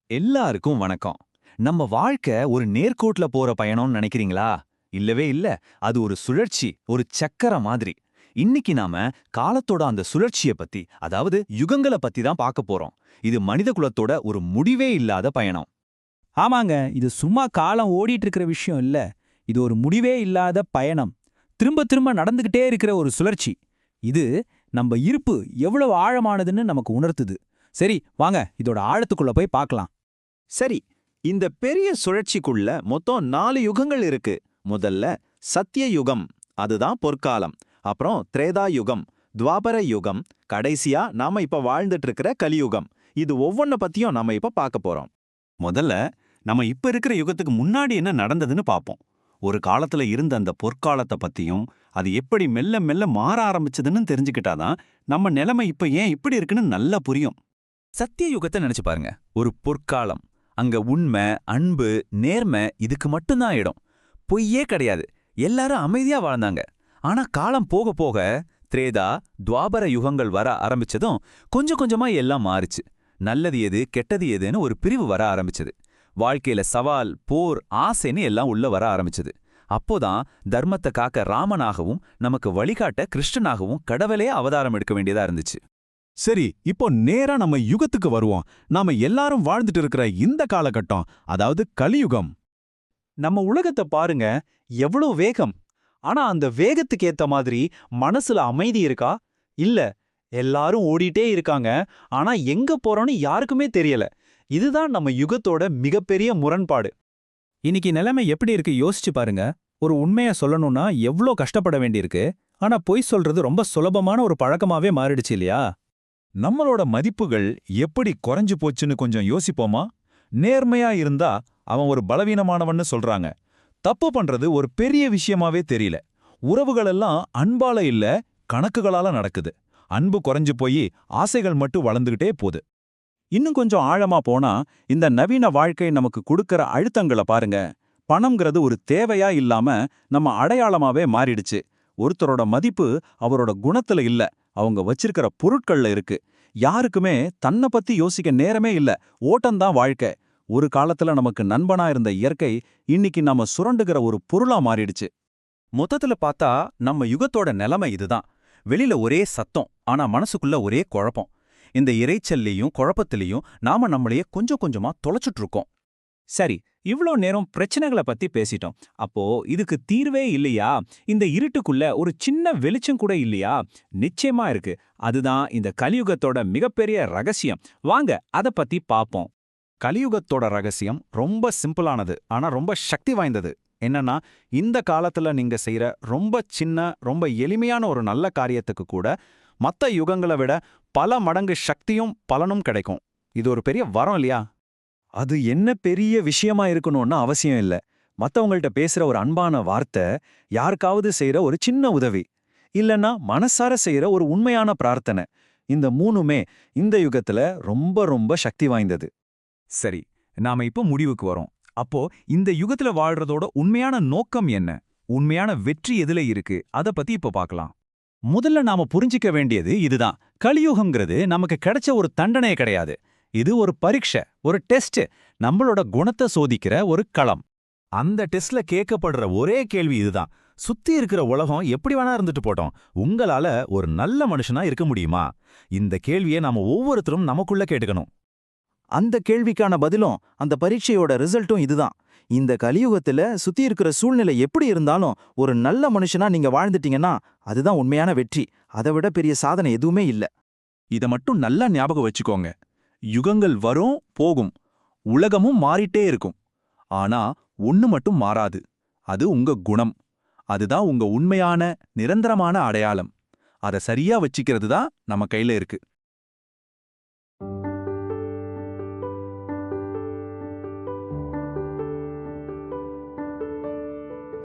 எல்லாருக்கும் வணக்கம். நம்ம வாழ்க்கை ஒரு நேர்கோட்ல போற பயணம்னு நினைக்கிறீங்களா? இல்லவே இல்ல. அது ஒரு சுழற்சி, ஒரு சக்கர மாதிரி. இன்னைக்கு நாம காலத்தோட அந்த சுழற்சிய பத்தி, அதாவது யுகங்கள பத்தி தான் பார்க்க போறோம். இது மனித குலத்தோட ஒரு முடிவே இல்லாத பயணம். ஆமாங்க. இது சும்மா காலம் ஓடிட்டு இருக்கிற விஷயம் இல்ல. இது ஒரு முடிவே இல்லாத பயணம். திரும்ப திரும்ப நடந்துகிட்டே இருக்கிற ஒரு சுழற்சி. இது நம்ம இருப்பு எவ்வளவு ஆழமானதுன்னு நமக்கு உணர்த்துது. சரி, வாங்க இதோட ஆழத்துக்குள்ள போய் பார்க்கலாம். சரி, இந்த பெரிய சுழற்சிக்குள்ள மொத்தம் 4 யுகங்கள் இருக்கு. முதல்ல சத்திய யுகம், அதுதான் பொற்காலம். அப்புறம் திரேதா யுகம், துவாபர யுகம், கடைசியா நாம இப்ப வாழ்ந்துட்டு இருக்கிற கலியுகம். இது ஒவ்வொன்ன பத்தியும் நாம இப்ப பார்க்க போறோம். முதல்ல நம்ம இப்ப இருக்கிற யுகத்துக்கு முன்னாடி என்ன நடந்ததுன்னு பார்ப்போம். ஒரு காலத்துல இருந்த அந்த பொற்காலத்தை பத்தியும் அது எப்படி மெல்ல மெல்ல மாற ஆரம்பிச்சதுன்னு தெரிஞ்சுக்கிட்டாதான் நம்ம நிலைமை இப்ப ஏன் இப்படி இருக்குன்னு நல்லா புரியும். சத்திய யுகத்தை நினைச்சு பாருங்க. ஒரு பொற்காலம். அங்க உண்மை, அன்பு, நேர்மை இதுக்கு மட்டும்தான் இடம். பொய்யே கிடையாது. எல்லாரும் அமைதியா வாழ்ந்தாங்க. ஆனா காலம் போக போக திரேதா, துவாபர யுகங்கள் வர ஆரம்பிச்சதும் கொஞ்சம் கொஞ்சமா எல்லாம் மாறுச்சு. நல்லது எது, கெட்டது எதுன்னு ஒரு பிரிவு வர ஆரம்பிச்சது. வாழ்க்கையில சவால், போர், ஆசைன்னு எல்லாம் உள்ள வர ஆரம்பிச்சது. அப்போதான் தர்மத்தை காக்க ராமனாகவும் நமக்கு வழிகாட்ட கிருஷ்ணனாகவும் கடவுளே அவதாரம் எடுக்க வேண்டியதா இருந்துச்சு. சரி, இப்போ நேரா நம்ம யுகத்துக்கு வருவோம். நாம எல்லாரும் வாழ்ந்துட்டு இருக்கிற இந்த காலகட்டம், அதாவது கலியுகம். நம்ம உலகத்தை பாருங்க, எவ்வளவு வேகம். ஆனா அந்த வேகத்துக்கு ஏத்த மாதிரி மனசுல அமைதி இருக்கா? இல்ல. எல்லாரும் ஓடிட்டே இருக்காங்க. ஆனா எங்க போறோம்னு யாருக்குமே தெரியல. இதுதான் நம்ம யுகத்தோட மிகப்பெரிய முரண்பாடு. இன்னைக்கு நிலைமை எப்படி இருக்கு யோசிச்சு பாருங்க. ஒரு உண்மைய சொல்லணும்னா எவ்ளோ கஷ்டப்பட வேண்டியிருக்கு. ஆனா பொய் சொல்றது ரொம்ப சுலபமான ஒரு பழக்கமாவே மாறிடுச்சு இல்லையா? நம்மளோட மதிப்புகள் எப்படி குறைஞ்சு போச்சுன்னு கொஞ்சம் யோசிப்போமா? நேர்மையா இருந்தா அவன் ஒரு பலவீனமானவன்னு சொல்றாங்க. தப்பு பண்றது ஒரு பெரிய விஷயமாவே தெரியல. உறவுகளெல்லாம் அன்பால இல்ல, கணக்குகளால நடக்குது. அன்பு குறைஞ்சு போய் ஆசைகள் மட்டும் வளர்ந்துகிட்டே போகுது. இன்னும் கொஞ்சம் ஆழமா போனா, இந்த நவீன வாழ்க்கை நமக்கு கொடுக்கற அழுத்தங்களை பாருங்க. பணம்ங்கிறது ஒரு தேவையா இல்லாம நம்ம அடையாளமாவே மாறிடுச்சு. ஒருத்தரோட மதிப்பு அவரோட குணத்துல இல்ல, அவங்க வச்சிருக்கிற பொருட்கள்ல இருக்கு. யாருக்குமே தன்னை பத்தி யோசிக்க நேரமே இல்ல. ஓட்டம்தான் வாழ்க்கை. ஒரு காலத்துல நமக்கு நண்பனா இருந்த இயற்கை இன்னைக்கு நாம சுரண்டுகிற ஒரு பொருளா மாறிடுச்சு. மொத்தத்துல பார்த்தா நம்ம யுகத்தோட நிலைமை இதுதான். வெளியில ஒரே சத்தம், ஆனா மனசுக்குள்ள ஒரே குழப்பம். இந்த இரைச்சல்லையும் குழப்பத்திலையும் நாம நம்மளையே கொஞ்சம் கொஞ்சமா தொலைச்சுட்டு இருக்கோம். சரி, இவ்ளோ நேரம் பிரச்சனைகளை பத்தி பேசிட்டோம். அப்போ இதுக்கு தீர்வே இல்லையா? இந்த இருட்டுக்குள்ள ஒரு சின்ன வெளிச்சம் கூட இல்லையா? நிச்சயமா இருக்கு. அதுதான் இந்த கலியுகத்தோட மிகப்பெரிய ரகசியம். வாங்க அத பத்தி பாப்போம். கலியுகத்தோட ரகசியம் ரொம்ப சிம்பிளானது, ஆனா ரொம்ப சக்தி வாய்ந்தது. என்னன்னா, இந்த காலத்துல நீங்க செய்யற ரொம்ப சின்ன, ரொம்ப எளிமையான ஒரு நல்ல காரியத்துக்கு கூட மத்த யுகங்களை விட பல மடங்கு சக்தியும் பலனும் கிடைக்கும். இது ஒரு பெரிய வரம் இல்லையா? அது என்ன பெரிய விஷயமா இருக்கணும்னு அவசியம் இல்ல. மத்தவங்கள்ட்ட பேசுற ஒரு அன்பான வார்த்தை, யாருக்காவது செய்யற ஒரு சின்ன உதவி, இல்லன்னா மனசார செய்யற ஒரு உண்மையான பிரார்த்தனை. இந்த மூணுமே இந்த யுகத்துல ரொம்ப ரொம்ப சக்தி வாய்ந்தது. சரி, நாம இப்போ முடிவுக்கு வரோம். அப்போ இந்த யுகத்துல வாழ்றதோட உண்மையான நோக்கம் என்ன? உண்மையான வெற்றி எதுல இருக்கு? அத பத்தி இப்போ பார்க்கலாம். முதல்ல நாம புரிஞ்சிக்க வேண்டியது இதுதான். கலியுகம்ங்கிறது நமக்கு கிடைச்ச ஒரு தண்டனை கிடையாது. இது ஒரு பரீட்சை, ஒரு டெஸ்ட். நம்மளோட குணத்தை சோதிக்கிற ஒரு களம். அந்த டெஸ்ட்ல கேட்கப்படுற ஒரே கேள்வி இதுதான். சுத்தி இருக்கிற உலகம் எப்படி வேணா இருந்துட்டு போட்டோம், உங்களால ஒரு நல்ல மனுஷனா இருக்க முடியுமா? இந்த கேள்வியை நாம ஒவ்வொருத்தரும் நமக்குள்ள கேட்டுக்கணும். அந்த கேள்விக்கான பதிலும் அந்த பரீட்சையோட ரிசல்ட்டும் இதுதான். இந்த கலியுகத்துல சுத்தி இருக்கிற சூழ்நிலை எப்படி இருந்தாலும் ஒரு நல்ல மனுஷனா நீங்க வாழ்ந்துட்டீங்கன்னா அதுதான் உண்மையான வெற்றி. அதை விட பெரிய சாதனை எதுவுமே இல்ல. இத மட்டும் நல்லா ஞாபகம் வச்சுக்கோங்க. யுகங்கள் வரும் போகும், உலகமும் மாறிட்டே இருக்கும். ஆனா ஒண்ணு மட்டும் மாறாது. அது உங்க குணம். அதுதான் உங்க உண்மையான நிரந்தரமான அடையாளம். அதை சரியா வச்சுக்கிறது தான் நம்ம கையில இருக்கு.